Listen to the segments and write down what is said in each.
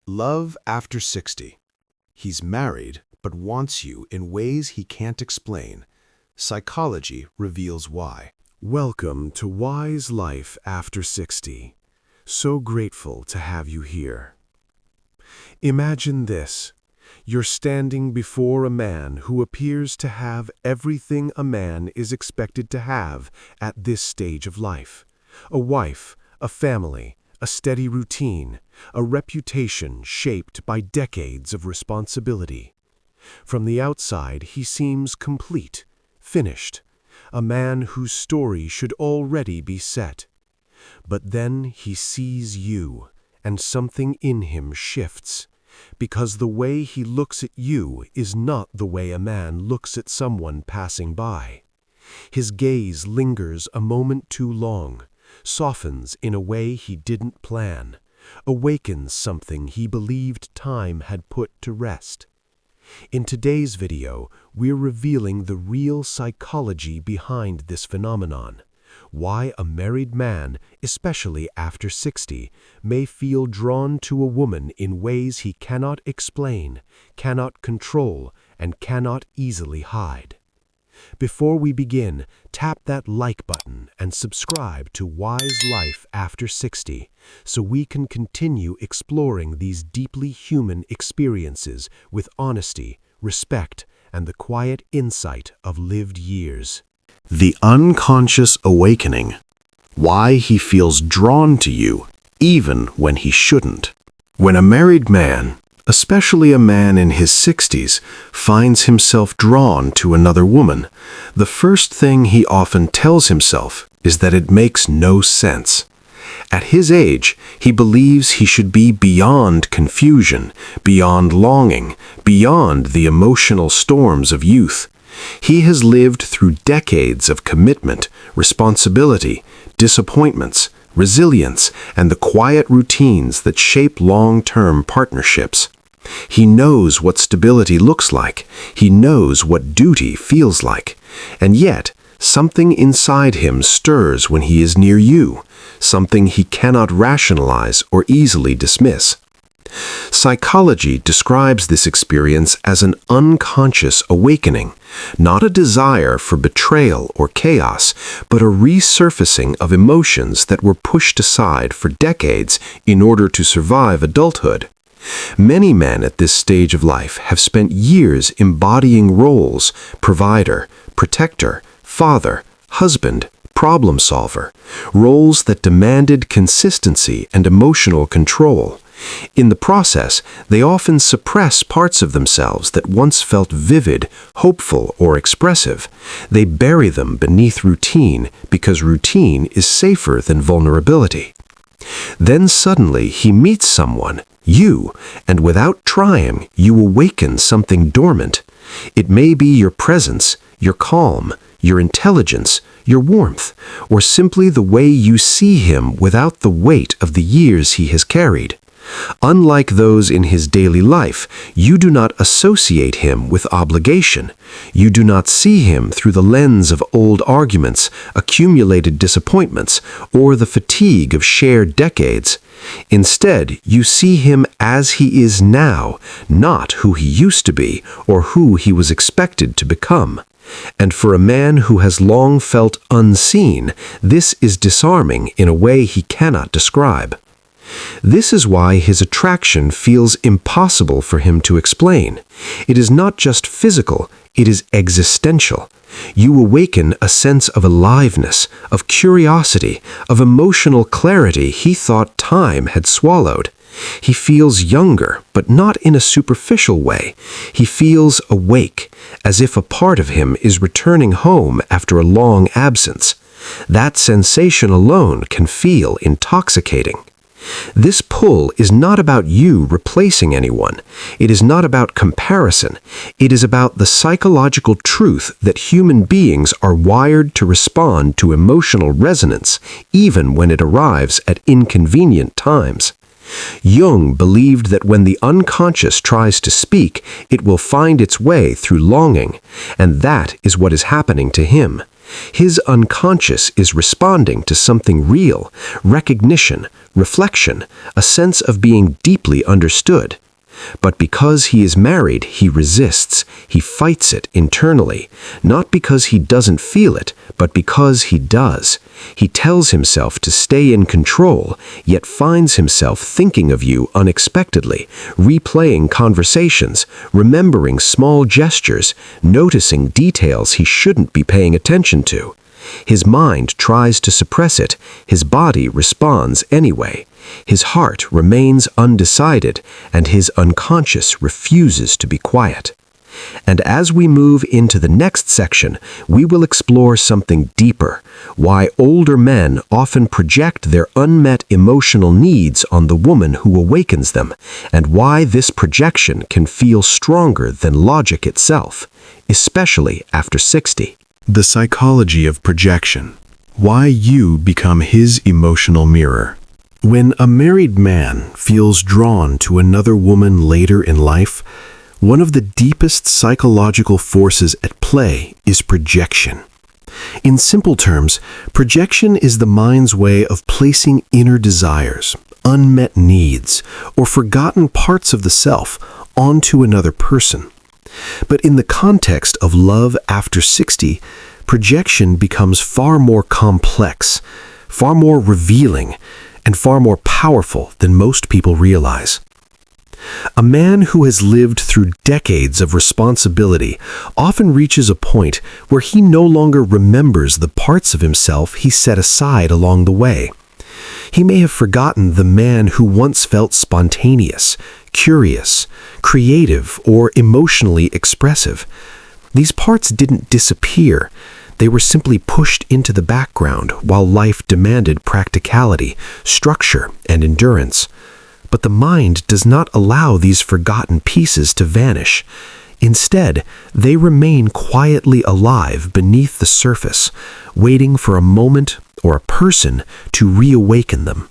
Love after 60. He's married, but wants you in ways he can't explain. Psychology reveals why. Welcome to Wise Life After 60. So grateful to have you here. Imagine this. You're standing before a man who appears to have everything a man is expected to have at this stage of life. A wife, a family, a steady routine, a reputation shaped by decades of responsibility. From the outside, he seems complete, finished, a man whose story should already be set. But then he sees you, and something in him shifts, because the way he looks at you is not the way a man looks at someone passing by. His gaze lingers a moment too long, softens in a way he didn't plan, awakens something he believed time had put to rest. In today's video, we're revealing the real psychology behind this phenomenon, why a married man, especially after 60, may feel drawn to a woman in ways he cannot explain, cannot control, and cannot easily hide. Before we begin, tap that like button and subscribe to Wise Life After 60 so we can continue exploring these deeply human experiences with honesty, respect, and the quiet insight of lived years. The unconscious awakening. Why he feels drawn to you, even when he shouldn't. When a married man, especially a man in his 60s, finds himself drawn to another woman, the first thing he often tells himself is that it makes no sense. At his age, he believes he should be beyond confusion, beyond longing, beyond the emotional storms of youth. He has lived through decades of commitment, responsibility, disappointments, resilience, and the quiet routines that shape long-term partnerships. He knows what stability looks like. He knows what duty feels like. And yet, something inside him stirs when he is near you, something he cannot rationalize or easily dismiss. Psychology describes this experience as an unconscious awakening, not a desire for betrayal or chaos, but a resurfacing of emotions that were pushed aside for decades in order to survive adulthood. Many men at this stage of life have spent years embodying roles: provider, protector, father, husband, problem solver, roles that demanded consistency and emotional control. In the process, they often suppress parts of themselves that once felt vivid, hopeful, or expressive. They bury them beneath routine because routine is safer than vulnerability. Then suddenly he meets someone, you, and without trying, you awaken something dormant. It may be your presence, your calm, your intelligence, your warmth, or simply the way you see him without the weight of the years he has carried. Unlike those in his daily life, you do not associate him with obligation. You do not see him through the lens of old arguments, accumulated disappointments, or the fatigue of shared decades. Instead, you see him as he is now, not who he used to be or who he was expected to become. And for a man who has long felt unseen, this is disarming in a way he cannot describe. This is why his attraction feels impossible for him to explain. It is not just physical, it is existential. You awaken a sense of aliveness, of curiosity, of emotional clarity he thought time had swallowed. He feels younger, but not in a superficial way. He feels awake, as if a part of him is returning home after a long absence. That sensation alone can feel intoxicating. This pull is not about you replacing anyone. It is not about comparison. It is about the psychological truth that human beings are wired to respond to emotional resonance, even when it arrives at inconvenient times. Jung believed that when the unconscious tries to speak, it will find its way through longing, and that is what is happening to him. His unconscious is responding to something real, recognition, reflection, a sense of being deeply understood. But because he is married, he resists, he fights it internally, not because he doesn't feel it, but because he does. He tells himself to stay in control, yet finds himself thinking of you unexpectedly, replaying conversations, remembering small gestures, noticing details he shouldn't be paying attention to. His mind tries to suppress it, his body responds anyway. His heart remains undecided, and his unconscious refuses to be quiet. And as we move into the next section, we will explore something deeper: why older men often project their unmet emotional needs on the woman who awakens them, and why this projection can feel stronger than logic itself, especially after 60. The psychology of projection. Why you become his emotional mirror. When a married man feels drawn to another woman later in life, one of the deepest psychological forces at play is projection. In simple terms, projection is the mind's way of placing inner desires, unmet needs, or forgotten parts of the self onto another person. But in the context of love after 60, projection becomes far more complex, far more revealing, and far more powerful than most people realize. A man who has lived through decades of responsibility often reaches a point where he no longer remembers the parts of himself he set aside along the way. He may have forgotten the man who once felt spontaneous, curious, creative, or emotionally expressive. These parts didn't disappear. They were simply pushed into the background while life demanded practicality, structure, and endurance. But the mind does not allow these forgotten pieces to vanish. Instead, they remain quietly alive beneath the surface, waiting for a moment or a person to reawaken them.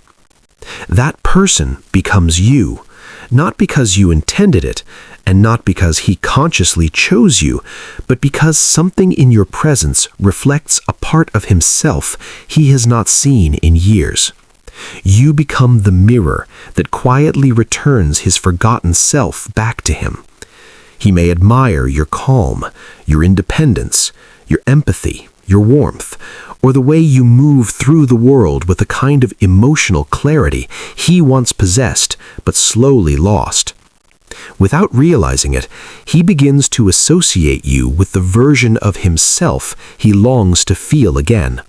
That person becomes you, not because you intended it, and not because he consciously chose you, but because something in your presence reflects a part of himself he has not seen in years. You become the mirror that quietly returns his forgotten self back to him. He may admire your calm, your independence, your empathy, your warmth, or the way you move through the world with a kind of emotional clarity he once possessed but slowly lost. Without realizing it, he begins to associate you with the version of himself he longs to feel again.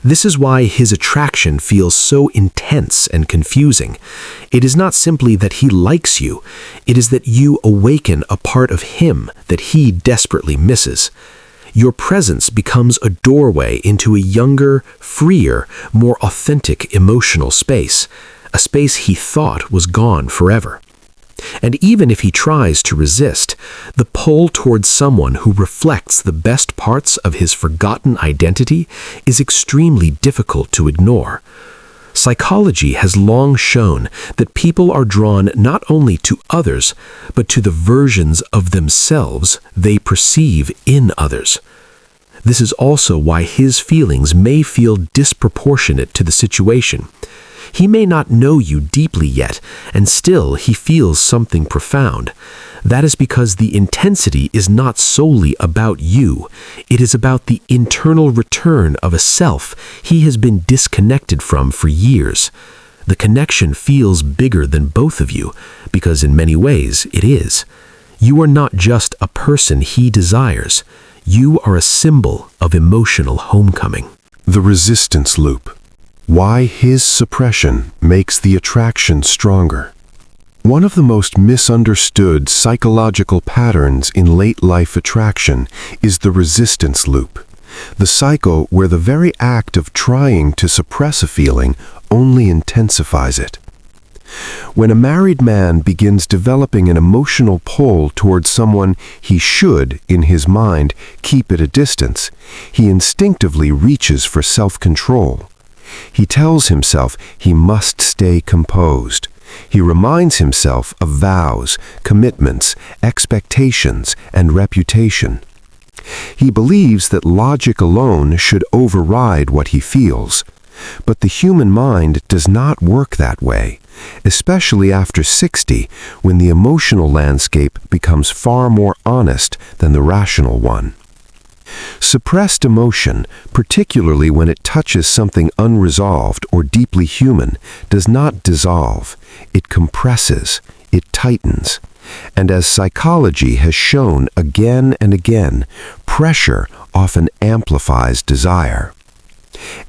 This is why his attraction feels so intense and confusing. It is not simply that he likes you, it is that you awaken a part of him that he desperately misses. Your presence becomes a doorway into a younger, freer, more authentic emotional space, a space he thought was gone forever. And even if he tries to resist, the pull towards someone who reflects the best parts of his forgotten identity is extremely difficult to ignore. Psychology has long shown that people are drawn not only to others, but to the versions of themselves they perceive in others. This is also why his feelings may feel disproportionate to the situation. He may not know you deeply yet, and still he feels something profound. That is because the intensity is not solely about you. It is about the internal return of a self he has been disconnected from for years. The connection feels bigger than both of you, because in many ways it is. You are not just a person he desires. You are a symbol of emotional homecoming. The resistance loop. Why his suppression makes the attraction stronger. One of the most misunderstood psychological patterns in late-life attraction is the resistance loop, the cycle where the very act of trying to suppress a feeling only intensifies it. When a married man begins developing an emotional pull towards someone he should, in his mind, keep at a distance, he instinctively reaches for self-control. He tells himself he must stay composed. He reminds himself of vows, commitments, expectations, and reputation. He believes that logic alone should override what he feels. But the human mind does not work that way, especially after 60, when the emotional landscape becomes far more honest than the rational one. Suppressed emotion, particularly when it touches something unresolved or deeply human, does not dissolve. It compresses, it tightens. And as psychology has shown again and again, pressure often amplifies desire.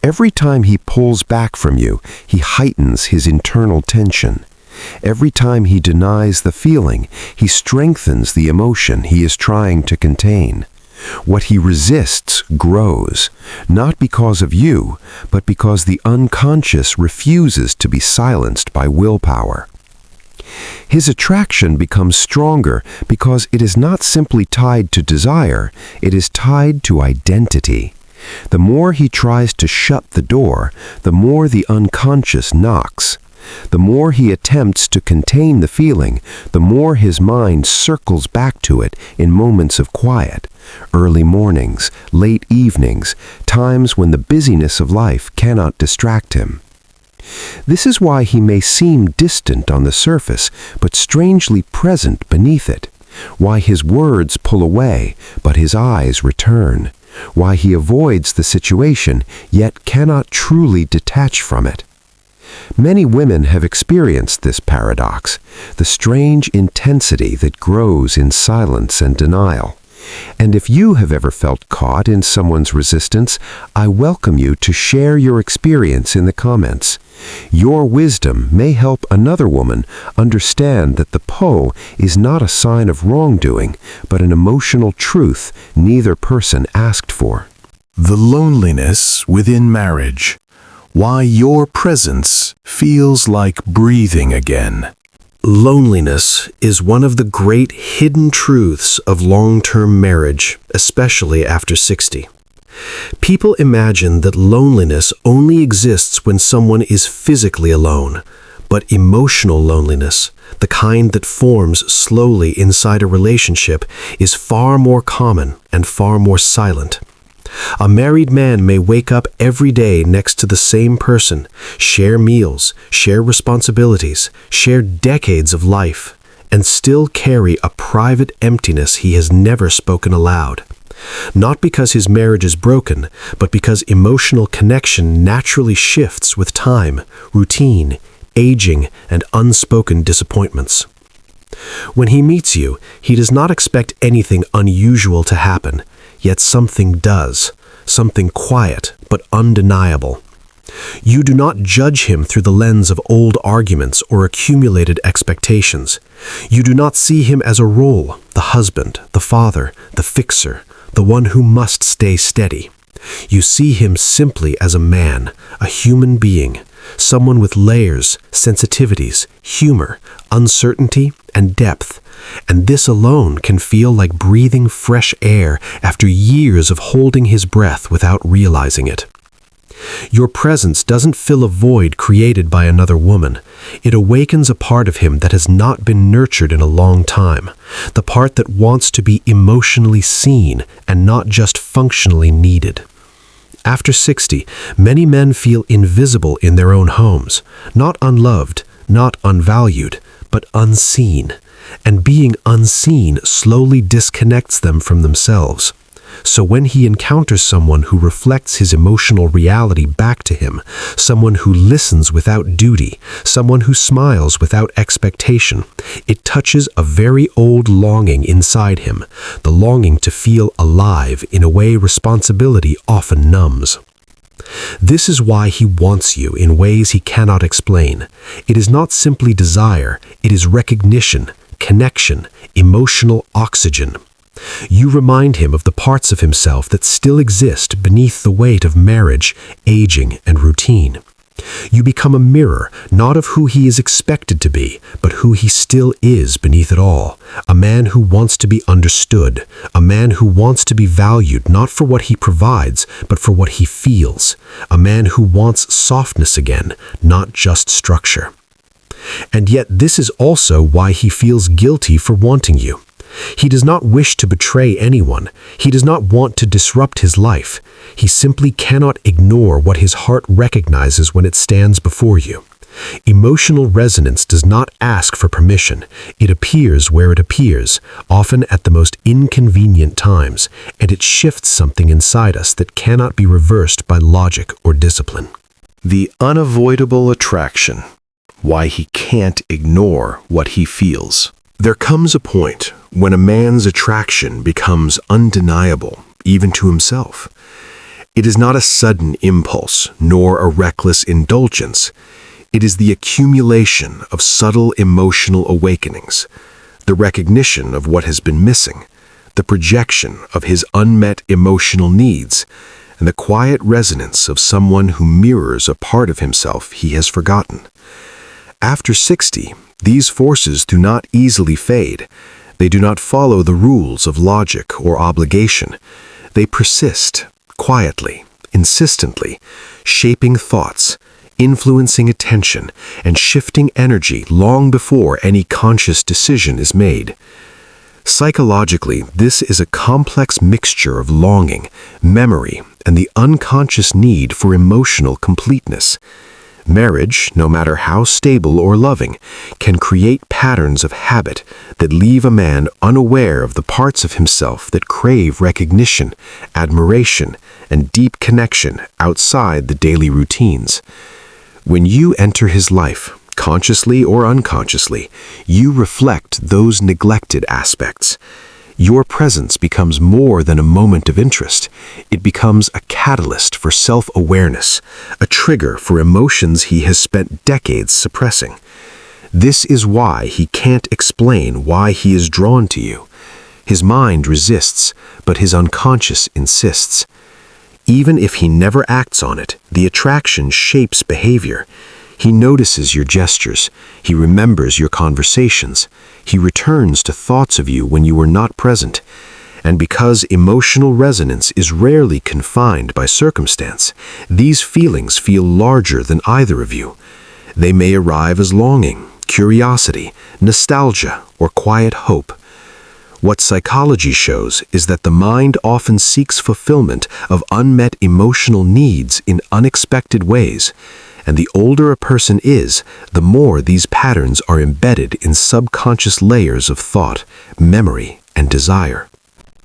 Every time he pulls back from you, he heightens his internal tension. Every time he denies the feeling, he strengthens the emotion he is trying to contain. What he resists grows, not because of you, but because the unconscious refuses to be silenced by willpower. His attraction becomes stronger because it is not simply tied to desire, it is tied to identity. The more he tries to shut the door, the more the unconscious knocks. The more he attempts to contain the feeling, the more his mind circles back to it in moments of quiet, early mornings, late evenings, times when the busyness of life cannot distract him. This is why he may seem distant on the surface, but strangely present beneath it. Why his words pull away, but his eyes return. Why he avoids the situation, yet cannot truly detach from it. Many women have experienced this paradox, the strange intensity that grows in silence and denial. And if you have ever felt caught in someone's resistance, I welcome you to share your experience in the comments. Your wisdom may help another woman understand that the PO is not a sign of wrongdoing, but an emotional truth neither person asked for. The loneliness within marriage. Why your presence feels like breathing again. Loneliness is one of the great hidden truths of long-term marriage, especially after 60. People imagine that loneliness only exists when someone is physically alone, but emotional loneliness, the kind that forms slowly inside a relationship, is far more common and far more silent. A married man may wake up every day next to the same person, share meals, share responsibilities, share decades of life, and still carry a private emptiness he has never spoken aloud. Not because his marriage is broken, but because emotional connection naturally shifts with time, routine, aging, and unspoken disappointments. When he meets you, he does not expect anything unusual to happen, yet something does, something quiet but undeniable. You do not judge him through the lens of old arguments or accumulated expectations. You do not see him as a role, the husband, the father, the fixer, the one who must stay steady. You see him simply as a man, a human being, someone with layers, sensitivities, humor, uncertainty, and depth. And this alone can feel like breathing fresh air after years of holding his breath without realizing it. Your presence doesn't fill a void created by another woman. It awakens a part of him that has not been nurtured in a long time, the part that wants to be emotionally seen and not just functionally needed. After 60, many men feel invisible in their own homes, not unloved, not unvalued, but unseen. And being unseen slowly disconnects them from themselves. So when he encounters someone who reflects his emotional reality back to him, someone who listens without duty, someone who smiles without expectation, it touches a very old longing inside him, the longing to feel alive in a way responsibility often numbs. This is why he wants you in ways he cannot explain. It is not simply desire, it is recognition, connection, emotional oxygen. You remind him of the parts of himself that still exist beneath the weight of marriage, aging, and routine. You become a mirror, not of who he is expected to be, but who he still is beneath it all. A man who wants to be understood, a man who wants to be valued not for what he provides, but for what he feels. A man who wants softness again, not just structure. And yet this is also why he feels guilty for wanting you. He does not wish to betray anyone. He does not want to disrupt his life. He simply cannot ignore what his heart recognizes when it stands before you. Emotional resonance does not ask for permission. It appears where it appears, often at the most inconvenient times, and it shifts something inside us that cannot be reversed by logic or discipline. The unavoidable attraction. Why he can't ignore what he feels. There comes a point when a man's attraction becomes undeniable, even to himself. It is not a sudden impulse, nor a reckless indulgence. It is the accumulation of subtle emotional awakenings, the recognition of what has been missing, the projection of his unmet emotional needs, and the quiet resonance of someone who mirrors a part of himself he has forgotten. After 60, these forces do not easily fade. They do not follow the rules of logic or obligation. They persist, quietly, insistently, shaping thoughts, influencing attention, and shifting energy long before any conscious decision is made. Psychologically, this is a complex mixture of longing, memory, and the unconscious need for emotional completeness. Marriage, no matter how stable or loving, can create patterns of habit that leave a man unaware of the parts of himself that crave recognition, admiration, and deep connection outside the daily routines. When you enter his life, consciously or unconsciously, you reflect those neglected aspects. Your presence becomes more than a moment of interest. It becomes a catalyst for self-awareness, a trigger for emotions he has spent decades suppressing. This is why he can't explain why he is drawn to you. His mind resists, but his unconscious insists. Even if he never acts on it, the attraction shapes behavior. He notices your gestures. He remembers your conversations. He returns to thoughts of you when you were not present. And because emotional resonance is rarely confined by circumstance, these feelings feel larger than either of you. They may arrive as longing, curiosity, nostalgia, or quiet hope. What psychology shows is that the mind often seeks fulfillment of unmet emotional needs in unexpected ways. And the older a person is, the more these patterns are embedded in subconscious layers of thought, memory, and desire.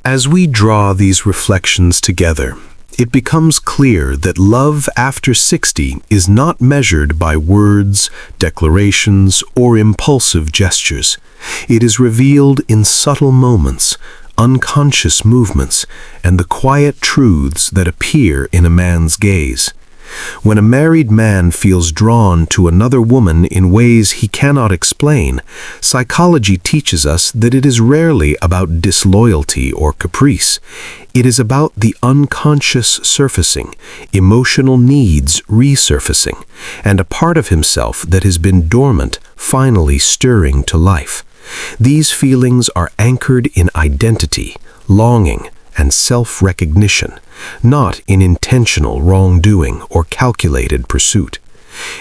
As we draw these reflections together, it becomes clear that love after 60 is not measured by words, declarations, or impulsive gestures. It is revealed in subtle moments, unconscious movements, and the quiet truths that appear in a man's gaze. When a married man feels drawn to another woman in ways he cannot explain, psychology teaches us that it is rarely about disloyalty or caprice. It is about the unconscious surfacing, emotional needs resurfacing, and a part of himself that has been dormant finally stirring to life. These feelings are anchored in identity, longing, and self-recognition, not in intentional wrongdoing or calculated pursuit.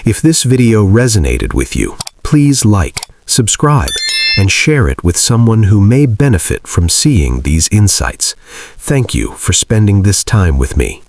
If this video resonated with you, please like, subscribe, and share it with someone who may benefit from seeing these insights. Thank you for spending this time with me.